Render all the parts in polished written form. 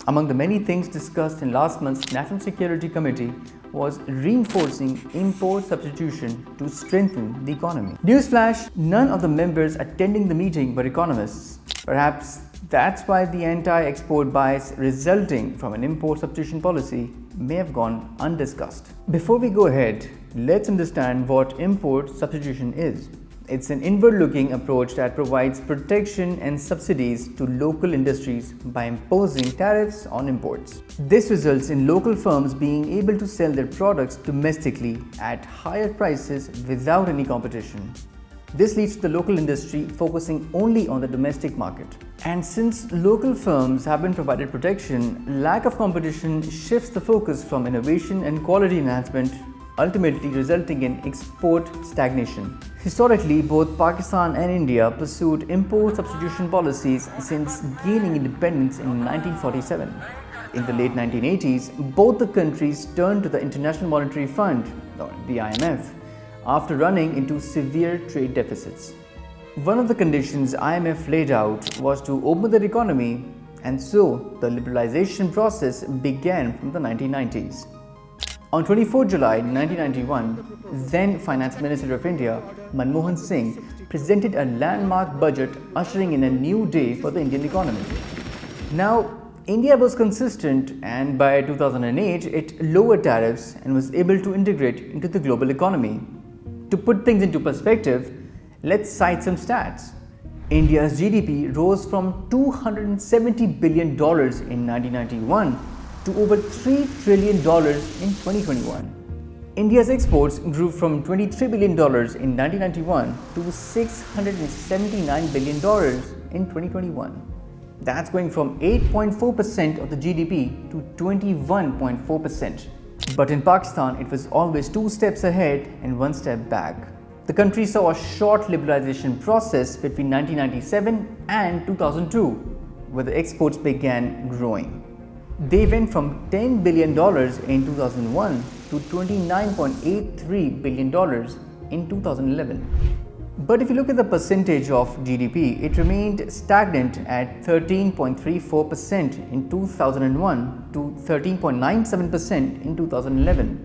Among the many things discussed in last month's National Security Committee was reinforcing import substitution to strengthen the economy. Newsflash, none of the members attending the meeting were economists. Perhaps that's why the anti-export bias resulting from an import substitution policy may have gone undiscussed. Before we go ahead, let's understand what import substitution is. It's an inward-looking approach that provides protection and subsidies to local industries by imposing tariffs on imports. This results in local firms being able to sell their products domestically at higher prices without any competition. This leads to the local industry focusing only on the domestic market. And since local firms have been provided protection, lack of competition shifts the focus from innovation and quality enhancement, ultimately resulting in export stagnation. Historically, both Pakistan and India pursued import substitution policies since gaining independence in 1947. In the late 1980s, both the countries turned to the International Monetary Fund, or the IMF, after running into severe trade deficits. One of the conditions IMF laid out was to open their economy, and so the liberalization process began from the 1990s. On 24 July 1991, then Finance Minister of India, Manmohan Singh, presented a landmark budget ushering in a new day for the Indian economy. Now, India was consistent, and by 2008, it lowered tariffs and was able to integrate into the global economy. To put things into perspective, let's cite some stats. India's GDP rose from $270 billion in 1991 to over $3 trillion in 2021. India's exports grew from $23 billion in 1991 to $679 billion in 2021. That's going from 8.4% of the GDP to 21.4%. But in Pakistan, it was always two steps ahead and one step back. The country saw a short liberalization process between 1997 and 2002, where the exports began growing. They went from $10 billion in 2001 to $29.83 billion in 2011. But if you look at the percentage of GDP, it remained stagnant at 13.34% in 2001 to 13.97% in 2011.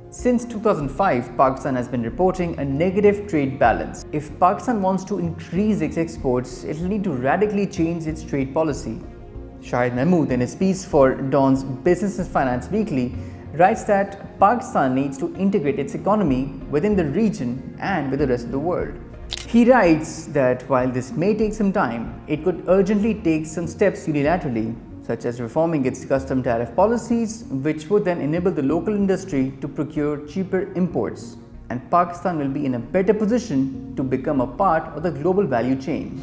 Since 2005, Pakistan has been reporting a negative trade balance. If Pakistan wants to increase its exports, it will need to radically change its trade policy. Shahid Mahmood, in his piece for Dawn's Business and Finance Weekly, writes that Pakistan needs to integrate its economy within the region and with the rest of the world. He writes that while this may take some time, it could urgently take some steps unilaterally, such as reforming its custom tariff policies, which would then enable the local industry to procure cheaper imports, and Pakistan will be in a better position to become a part of the global value chain.